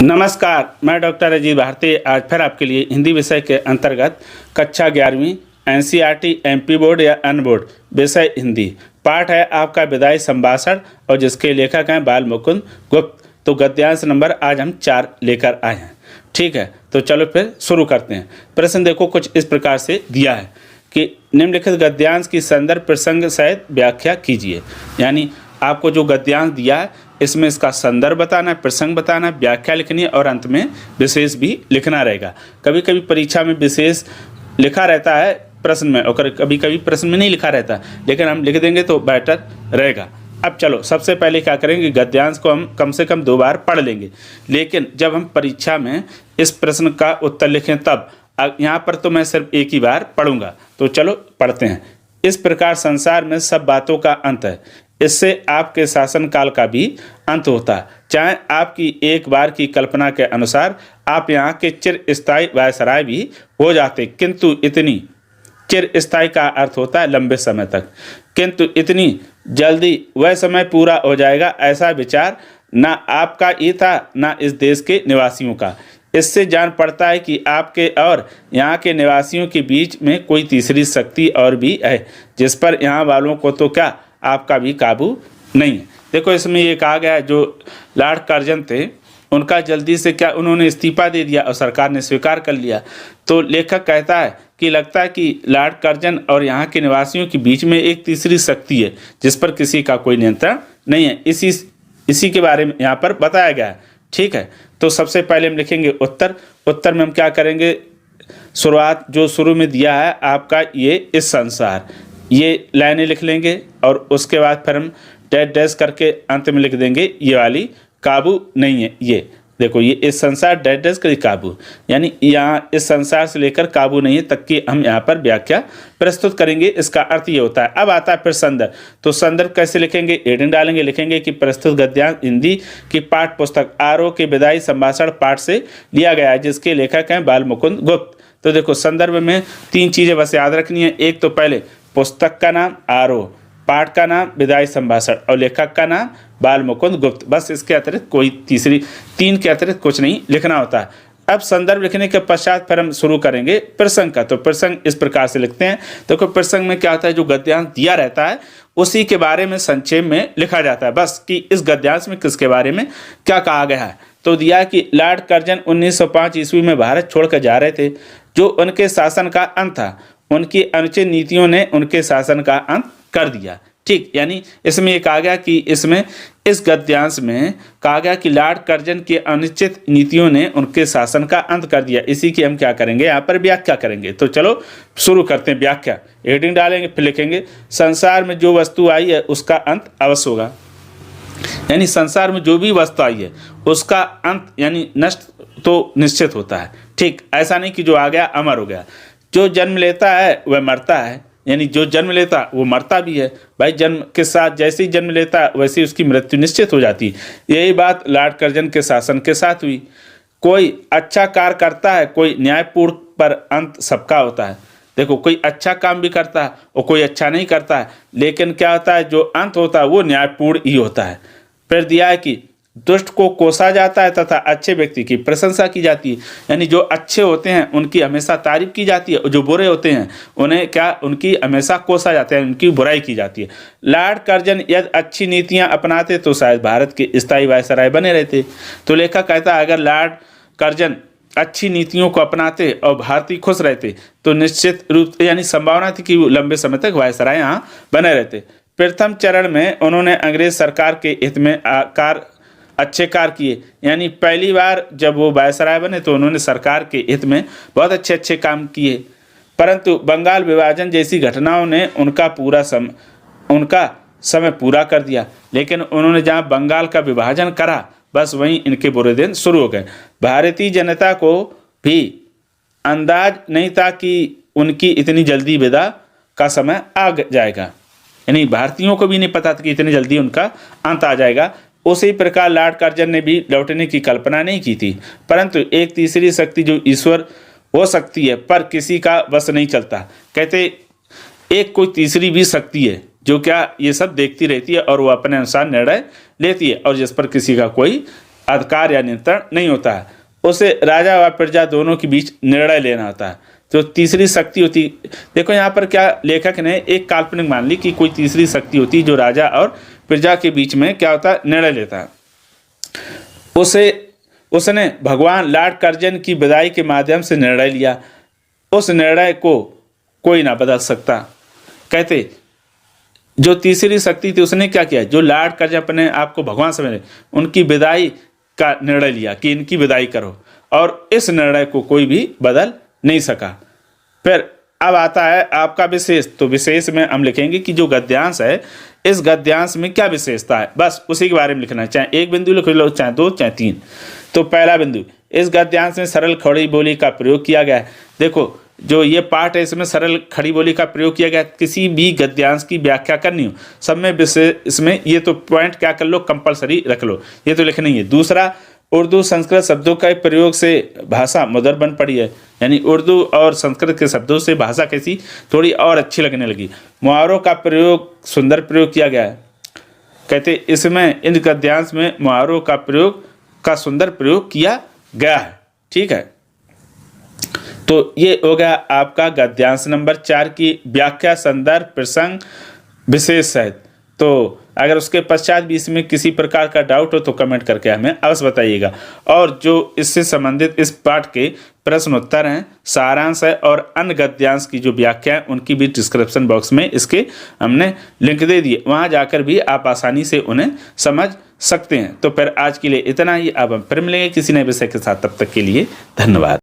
नमस्कार, मैं डॉक्टर अजीत भारती आज फिर आपके लिए हिंदी विषय के अंतर्गत कक्षा 11वीं एनसीईआरटी एमपी बोर्ड या अन्य बोर्ड विषय हिंदी पाठ है आपका विदाई संभाषण और जिसके लेखक हैं बाल मुकुंद गुप्त। तो गद्यांश नंबर आज हम 4 लेकर आए हैं। ठीक है, तो चलो फिर शुरू करते हैं। प्रश्न देखो कुछ इस प्रकार से दिया है कि निम्नलिखित गद्यांश की संदर्भ प्रसंग सहित व्याख्या कीजिए। यानी आपको जो गद्यांश दिया है इसमें इसका संदर्भ बताना है, प्रसंग बताना है, व्याख्या लिखनी है और अंत में विशेष भी लिखना रहेगा। कभी कभी परीक्षा में विशेष लिखा रहता है प्रश्न में और कभी कभी प्रश्न में नहीं लिखा रहता, लेकिन हम लिख देंगे तो बेटर रहेगा। अब चलो सबसे पहले क्या करेंगे, गद्यांश को हम कम से कम 2 बार पढ़ लेंगे, लेकिन जब हम परीक्षा में इस प्रश्न का उत्तर लिखें तब यहाँ पर तो मैं सिर्फ एक ही बार पढ़ूंगा। तो चलो पढ़ते हैं। इस प्रकार संसार में सब बातों का अंत है, इससे आपके शासनकाल का भी अंत होता है। चाहे आपकी एक बार की कल्पना के अनुसार आप यहाँ के चिर स्थायी वायसराय भी हो जाते, किंतु इतनी चिर स्थायी का अर्थ होता है लंबे समय तक, किंतु इतनी जल्दी वह समय पूरा हो जाएगा ऐसा विचार ना आपका ही था ना इस देश के निवासियों का। इससे जान पड़ता है कि आपके और यहाँ के निवासियों के बीच में कोई तीसरी शक्ति और भी है, जिस पर यहाँ वालों को तो क्या आपका भी काबू नहीं है। देखो इसमें ये कहा गया है जो लॉर्ड कर्जन थे उनका जल्दी से क्या उन्होंने इस्तीफा दे दिया और सरकार ने स्वीकार कर लिया। तो लेखक कहता है कि लगता है कि लॉर्ड कर्जन और यहाँ के निवासियों के बीच में एक तीसरी शक्ति है जिस पर किसी का कोई नियंत्रण नहीं है। इसी के बारे में यहाँ पर बताया गया है। ठीक है, तो सबसे पहले हम लिखेंगे उत्तर में हम क्या करेंगे, शुरुआत जो शुरू में दिया है आपका ये इस संसार, ये लाइनें लिख लेंगे और उसके बाद फिर हम डैश डैश करके अंत में लिख देंगे ये वाली काबू नहीं है। ये देखो ये इस संसार डैश डैश कर काबू, यानी यहाँ इस संसार से लेकर काबू नहीं है तक की हम यहाँ पर व्याख्या प्रस्तुत करेंगे। इसका अर्थ ये होता है। अब आता है फिर संदर्भ। तो संदर्भ कैसे लिखेंगे, हेडिंग डालेंगे, लिखेंगे कि प्रस्तुत गद्यांश हिंदी की पाठ्य पुस्तक आरओ के विदाई संभाषण पाठ से लिया गया है, जिसके लेखक हैं बाल मुकुंद गुप्त। तो देखो संदर्भ में 3 चीज़ें बस याद रखनी है। एक तो पहले पुस्तक का नाम आरओ, पाठ का नाम विदाई संभाषण और लेखक का नाम बाल मुकुंद गुप्त। बस इसके अतिरिक्त कोई 3 के अतिरिक्त कुछ नहीं लिखना होता है। अब संदर्भ लिखने के पश्चात फिर हम शुरू करेंगे प्रसंग का। तो प्रसंग इस प्रकार से लिखते हैं। देखो प्रसंग में क्या होता है, जो गद्यांश दिया रहता है उसी के बारे में संक्षेप में लिखा जाता है, बस कि इस गद्यांश में किसके बारे में क्या कहा गया है। तो दिया कि लॉर्ड कर्जन 1905 ईस्वी में भारत छोड़कर जा रहे थे, जो उनके शासन का अंत था। उनकी अनुचित नीतियों ने उनके शासन का अंत कर दिया। ठीक, यानी इसमें ये कहा गया कि इसमें इस गद्यांश में कहा गया कि लॉर्ड कर्जन की अनुचित नीतियों ने उनके शासन का अंत कर दिया। इसी की हम क्या करेंगे, यहाँ पर व्याख्या करेंगे। तो चलो शुरू करते हैं व्याख्या। हेडिंग डालेंगे, फिर लिखेंगे संसार में जो वस्तु आई है उसका अंत अवश्य होगा। यानी संसार में जो भी वस्तु आई है उसका अंत यानी नष्ट तो निश्चित होता है। ठीक, ऐसा नहीं कि जो आ गया अमर हो गया। जो जन्म लेता है वह मरता है, यानी जो जन्म लेता वो मरता भी है। भाई जन्म के साथ जैसे ही जन्म लेता वैसे ही उसकी मृत्यु निश्चित हो जाती है। यही बात लॉर्ड कर्जन के शासन के साथ हुई। कोई अच्छा कार्य करता है, कोई न्यायपूर्ण, पर अंत सबका होता है। देखो कोई अच्छा काम भी करता है और कोई अच्छा नहीं करता है, लेकिन क्या होता है, जो अंत होता है वो न्यायपूर्ण ही होता है। फिर दिया है कि दुष्ट को कोसा जाता है तथा अच्छे व्यक्ति की प्रशंसा की जाती है। यानी जो अच्छे होते हैं उनकी हमेशा तारीफ की जाती है और जो बुरे होते हैं उन्हें क्या उनकी हमेशा कोसा जाता है, उनकी बुराई की जाती है। लॉर्ड कर्जन यदि अच्छी नीतियां अपनाते तो शायद भारत के स्थायी वायसराय बने रहते। तो लेखक कहता है अगर लॉर्ड कर्जन अच्छी नीतियों को अपनाते और भारतीय खुश रहते तो निश्चित रूप यानी संभावना थी कि वो लंबे समय तक वायसराय यहाँ बने रहते। प्रथम चरण में उन्होंने अंग्रेज सरकार के हित में अच्छे कार्य किए। यानी पहली बार जब वो वायसराय बने तो उन्होंने सरकार के हित में बहुत अच्छे काम किए, परंतु बंगाल विभाजन जैसी घटनाओं ने उनका समय पूरा कर दिया। लेकिन उन्होंने जहाँ बंगाल का विभाजन करा बस वहीं इनके बुरे दिन शुरू हो गए। भारतीय जनता को भी अंदाज नहीं था कि उनकी इतनी जल्दी विदा का समय आ जाएगा। यानी भारतीयों को भी नहीं पता था कि इतनी जल्दी उनका अंत आ जाएगा। उसी प्रकार लॉर्ड कर्जन ने भी लौटने की कल्पना नहीं की थी, परंतु एक तीसरी शक्ति जो ईश्वर हो सकती है पर किसी का बस नहीं चलता। कहते एक कोई तीसरी भी शक्ति है जो क्या ये सब देखती रहती है और वो अपने अनुसार निर्णय लेती है और जिस पर किसी का कोई अधिकार या नियंत्रण नहीं होता है, उसे राजा व प्रजा दोनों के बीच निर्णय लेना होता है। तो तीसरी शक्ति होती, देखो यहाँ पर क्या लेखक ने एक काल्पनिक मान ली कि कोई तीसरी शक्ति होती जो राजा और प्रजा के बीच में क्या होता है, निर्णय लेता है। उसने भगवान लॉर्ड कर्जन की विदाई के माध्यम से निर्णय लिया, उस निर्णय को कोई ना बदल सकता। कहते जो तीसरी शक्ति थी उसने क्या किया, जो लॉर्ड कर्जन अपने आप को भगवान समझ, उनकी विदाई का निर्णय लिया कि इनकी विदाई करो, और इस निर्णय को कोई भी बदल नहीं सका। फिर अब आता है आपका विशेष। तो विशेष में हम लिखेंगे कि जो गद्यांश है, इस गद्यांश में क्या विशेषता है, बस उसी के बारे में लिखना है, चाहे एक बिंदु लिख लो, चाहे दो, चाहे तीन। तो पहला बिंदु, इस गद्यांश में सरल खड़ी बोली का प्रयोग किया गया है। देखो जो ये पाठ है इसमें सरल खड़ी बोली का प्रयोग किया गया। किसी भी गद्यांश की व्याख्या करनी हो सब में विशेष, इसमें ये तो पॉइंट क्या कर लो, कंपलसरी रख लो, ये तो लिखना ही है। दूसरा, उर्दू संस्कृत शब्दों का प्रयोग से भाषा मधुर बन पड़ी है, यानी उर्दू और संस्कृत के शब्दों से भाषा कैसी थोड़ी और अच्छी लगने लगी। मुहावरों का प्रयोग सुंदर प्रयोग किया गया है। कहते इसमें इन गद्यांश में मुहावरों का प्रयोग का सुंदर प्रयोग किया गया है। ठीक है, तो ये हो गया आपका गद्यांश नंबर 4 की व्याख्या, संदर्भ, प्रसंग, विशेष सहित। तो अगर उसके पश्चात भी इसमें किसी प्रकार का डाउट हो तो कमेंट करके हमें अवश्य बताइएगा। और जो इससे संबंधित इस पाठ के प्रश्न उत्तर हैं, सारांश है और अन्य गद्यांश की जो व्याख्या है उनकी भी डिस्क्रिप्शन बॉक्स में इसके हमने लिंक दे दिए, वहाँ जाकर भी आप आसानी से उन्हें समझ सकते हैं। तो फिर आज के लिए इतना ही, अब हम फिर मिलेंगे किसी नए विषय के साथ, तब तक के लिए धन्यवाद।